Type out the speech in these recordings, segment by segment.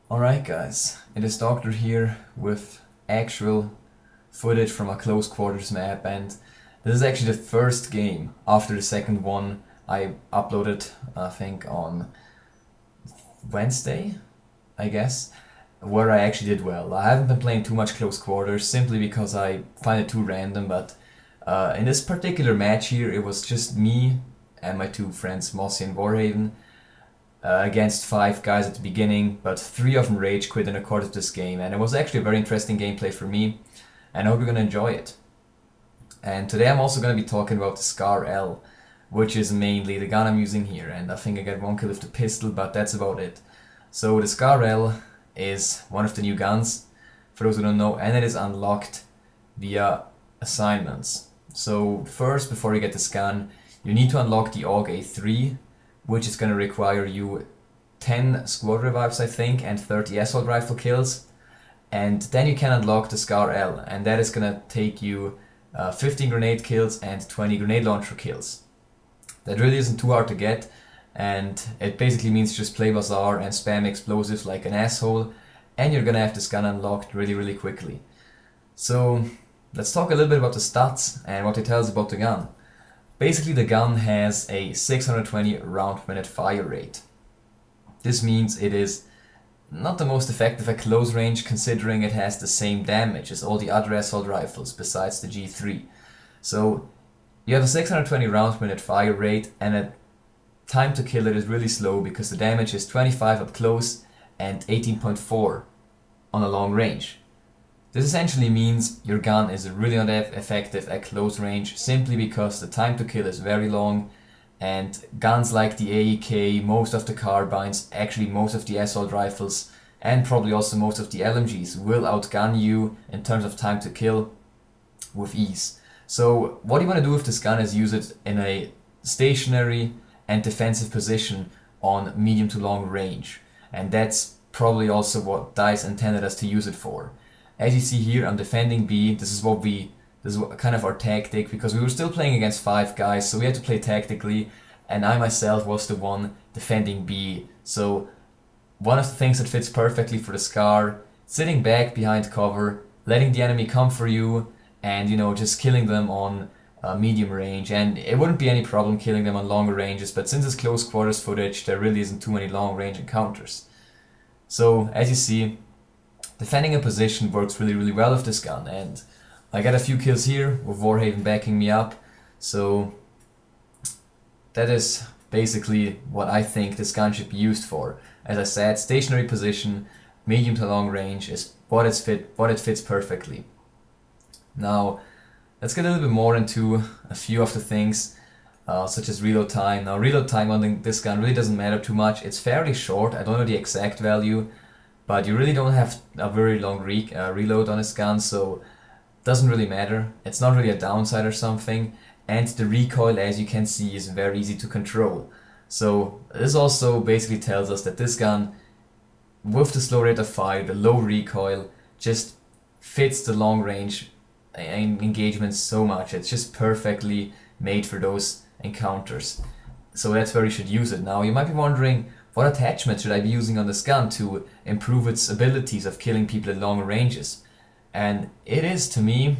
Alright guys, it is Doctor here with actual footage from a close quarters map, and this is actually the first game after the second one I uploaded, I think on Wednesday, I guess, where I actually did well. I haven't been playing too much close quarters simply because I find it too random, but in this particular match here it was just me and my two friends Mossy and Warhaven against 5 guys at the beginning, but 3 of them rage quit in the course of this game, and it was actually a very interesting gameplay for me, and I hope you're gonna enjoy it. And today I'm also gonna be talking about the Scar L, which is mainly the gun I'm using here, and I think I got 1 kill with the pistol, but that's about it. So the Scar L is one of the new guns, for those who don't know, and it is unlocked via assignments. So first, before you get this gun, you need to unlock the AUG A3, which is going to require you 10 squad revives, I think, and 30 assault rifle kills. And then you can unlock the Scar L, and that is going to take you 15 grenade kills and 20 grenade launcher kills. That really isn't too hard to get, and it basically means just play Bazaar and spam explosives like an asshole, and you're going to have this gun unlocked really quickly. So let's talk a little bit about the stats and what it tells about the gun. Basically, the gun has a 620 round per minute fire rate. This means it is not the most effective at close range, considering it has the same damage as all the other assault rifles besides the G3. So you have a 620 round per minute fire rate, and a time to kill it is really slow because the damage is 25 up close and 18.4 on a long range. This essentially means your gun is really not effective at close range simply because the time to kill is very long, and guns like the AEK, most of the carbines, actually most of the assault rifles, and probably also most of the LMGs will outgun you in terms of time to kill with ease. So what you want to do with this gun is use it in a stationary and defensive position on medium to long range, and that's probably also what DICE intended us to use it for. As you see here, I'm defending B. This is kind of our tactic, because we were still playing against 5 guys, so we had to play tactically, and I myself was the one defending B. So one of the things that fits perfectly for the Scar, sitting back behind cover, letting the enemy come for you, and just killing them on medium range. And it wouldn't be any problem killing them on longer ranges, but since it's close quarters footage, there really isn't too many long range encounters. So as you see, defending a position works really well with this gun, and I got a few kills here with Warhaven backing me up, so that is basically what I think this gun should be used for. As I said, stationary position, medium to long range is what it fits perfectly. Now let's get a little bit more into a few of the things, such as reload time. Now reload time on this gun really doesn't matter too much. It's fairly short. I don't know the exact value, but you really don't have a very long reload on this gun, so it doesn't really matter. It's not really a downside or something, and the recoil, as you can see, is very easy to control. So this also basically tells us that this gun, with the slow rate of fire, the low recoil, just fits the long range engagements so much. It's just perfectly made for those encounters. So that's where you should use it. Now you might be wondering, what attachment should I be using on this gun to improve its abilities of killing people at longer ranges? And it is, to me,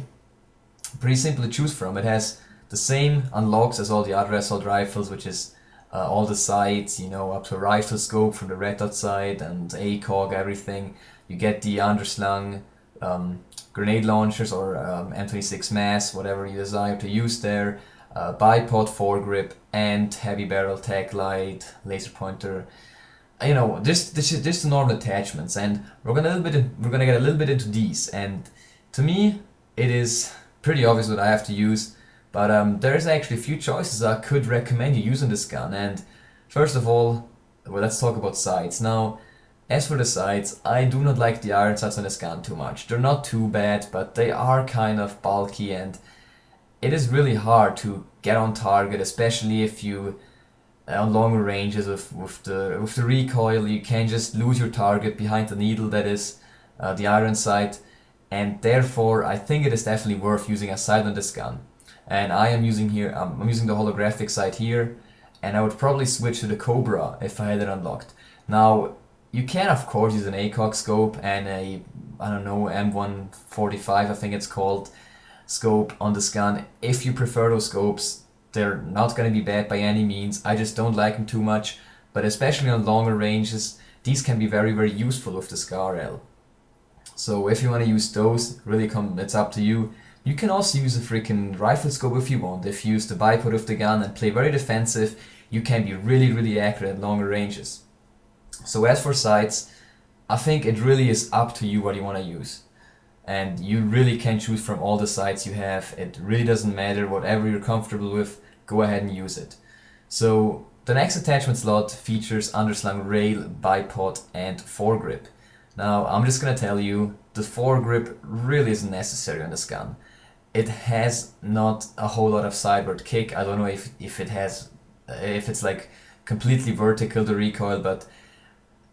pretty simple to choose from. It has the same unlocks as all the other assault rifles, which is all the sights, up to a rifle scope from the red dot sight and ACOG, everything. You get the underslung grenade launchers or M26 mass, whatever you desire to use there, bipod foregrip, and heavy barrel tag light, laser pointer. Just the normal attachments, and we're gonna get a little bit into these. And to me, it is pretty obvious what I have to use, but there's actually a few choices I could recommend you using this gun. And first of all, well, let's talk about sights. Now, as for the sights, I do not like the iron sights on this gun too much. They're not too bad, but they are kind of bulky, and it is really hard to get on target, especially if you on longer ranges with the recoil. You can just lose your target behind the needle that is the iron sight, and therefore I think it is definitely worth using a sight on this gun. And I am using here, I'm using the holographic sight here, and I would probably switch to the Cobra if I had it unlocked. Now you can of course use an ACOG scope and a, I don't know, M145 I think it's called, scope on this gun. If you prefer those scopes, they're not going to be bad by any means. I just don't like them too much, but especially on longer ranges, these can be very, very useful with the SCAR-L. So if you want to use those, really it's up to you. You can also use a freaking rifle scope if you want. If you use the bipod of the gun and play very defensive, you can be really, really accurate at longer ranges. So as for sights, I think it really is up to you what you want to use. And you really can choose from all the sights you have. It really doesn't matter, whatever you're comfortable with, go ahead and use it. So the next attachment slot features underslung rail, bipod and foregrip. Now I'm just gonna tell you, the foregrip really isn't necessary on this gun. It has not a whole lot of sideward kick. I don't know if it's like completely vertical, the recoil, but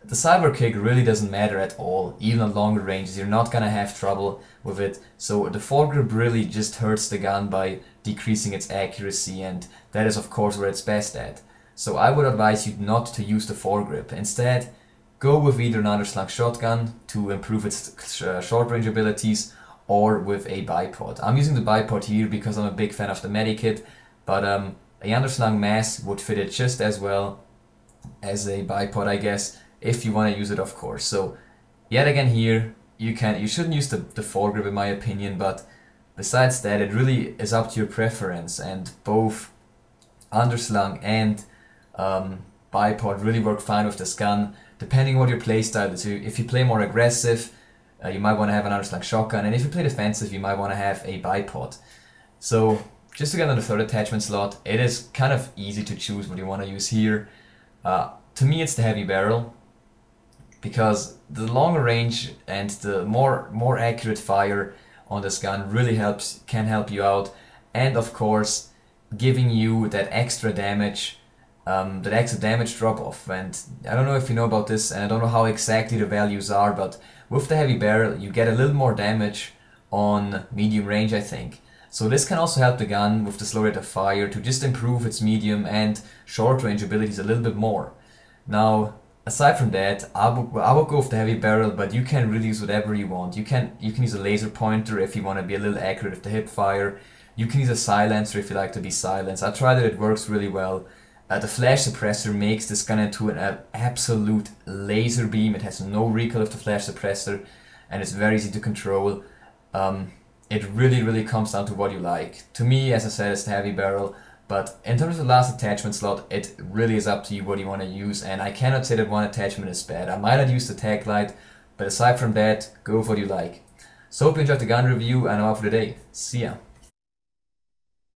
the sideward kick really doesn't matter at all. Even on longer ranges, you're not gonna have trouble with it. So the foregrip really just hurts the gun by decreasing its accuracy, and that is of course where it's best at. So I would advise you not to use the foregrip. Instead, go with either an underslung shotgun to improve its short range abilities, or with a bipod. I'm using the bipod here because I'm a big fan of the Medikit, but a underslung mass would fit it just as well as a bipod, I guess, if you want to use it, of course. So yet again here, you shouldn't use the foregrip in my opinion, but besides that, it really is up to your preference, and both underslung and bipod really work fine with this gun, depending on what your playstyle is. If you play more aggressive, you might want to have an underslung shotgun, and if you play defensive, you might want to have a bipod. So just to get on the third attachment slot, it is kind of easy to choose what you want to use here. To me, it's the heavy barrel, because the longer range and the more accurate fire on this gun really can help you out, and of course giving you that extra damage drop off. And I don't know if you know about this, and I don't know how exactly the values are, but with the heavy barrel you get a little more damage on medium range, I think. So this can also help the gun with the slow rate of fire to just improve its medium and short range abilities a little bit more. Now, aside from that, I would go with the heavy barrel, but you can really use whatever you want. You can use a laser pointer if you want to be a little accurate with the hip fire. You can use a silencer if you like to be silenced. I tried it, it works really well. The flash suppressor makes this gun into an absolute laser beam. It has no recoil of the flash suppressor, and it's very easy to control. It really comes down to what you like. To me, as I said, it's the heavy barrel. But in terms of the last attachment slot, it really is up to you what you want to use, and I cannot say that one attachment is bad. I might not use the tag light, but aside from that, go with what you like. So hope you enjoyed the gun review, and I'm out for the day. See ya!